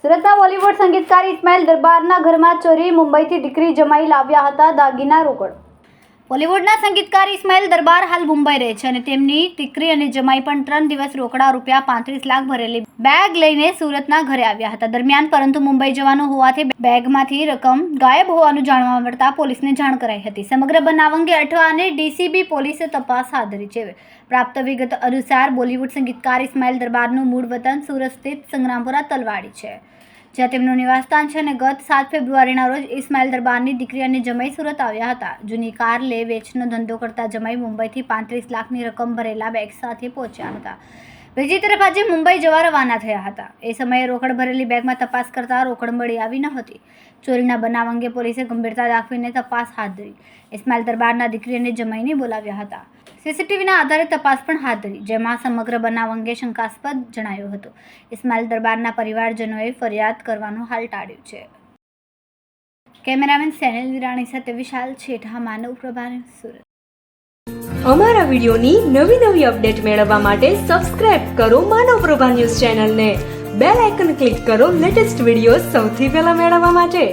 સુરતના બોલિવૂડ સંગીતકાર ઇસ્માઇલ દરબારના ઘરમાં ચોરી, મુંબઈથી દીકરી જમાઈ લાવ્યા હતા દાગીના રોકડ। બોલિવૂડના સંગીતકાર ઇસ્માઇલ દરબાર હાલ મુંબઈ રહે છે અને તેમની દીકરી અને જમાઈ પણ 3 દિવસ રોકડા રૂપિયા 35 લાખ ભરેલી બેગ લઈને સુરતના ઘરે આવ્યા હતા દરમિયાન, પરંતુ મુંબઈ જવાનું હોવાથી બેગમાંથી રકમ ગાયબ હોવાનું જાણવા મળતા પોલીસને જાણ કરાઈ હતી। સમગ્ર બનાવ અંગે અઠવા અને ડીસીબી પોલીસે તપાસ હાથ ધરી છે। પ્રાપ્ત વિગત અનુસાર બોલિવૂડ સંગીતકાર ઇસ્માઇલ દરબારનું મૂળ વતન સુરત સ્થિત સંગ્રામપુરા તલવાડી છે, જ્યાં તેમનું નિવાસસ્થાન છે અને ગત 7 ફેબ્રુઆરીના રોજ ઇસ્માઇલ દરબારની દીકરી અને જમાઈ સુરત આવ્યા હતા। જૂની કાર લે વેચનો ધંધો કરતા જમાઈ મુંબઈથી 35 લાખની રકમ ભરેલા બેગ સાથે પહોંચ્યા હતા। બીજી તરફ આજે મુંબઈ જવા રવાના થયા હતા। એ સમયે રોકડ ભરેલી બેગમાં તપાસ કરતા રોકડ મળી આવી ન હતી। ચોરીના બનાવ અંગે પોલીસે ગંભીરતા દાખવીને તપાસ હાથ ધરી ઇસ્માઇલ દરબારના દીકરી અને જમાઈને બોલાવ્યા હતા। સીસીટીવીના આધારે તપાસ પણ હાથ ધરી, જેમાં સમગ્ર બનાવ અંગે શંકાસ્પદ જણાયું હતું। ઇસ્માઇલ દરબારના પરિવારજનોએ ફરિયાદ કરવાનું હાલ ટાળ્યું છે। કેમેરામેન સેનિલ વિરાણી સાથે વિશાલ છેઠા, માનવ પ્રભા, સુરત। અમારા વિડિયોની નવી અપડેટ મેળવવા માટે સબસ્ક્રાઇબ કરો માનવ પ્રભા ન્યૂઝ ચેનલને, બેલ આઇકન ક્લિક કરો લેટેસ્ટ વિડિયો સૌથી પહેલા મેળવવા માટે।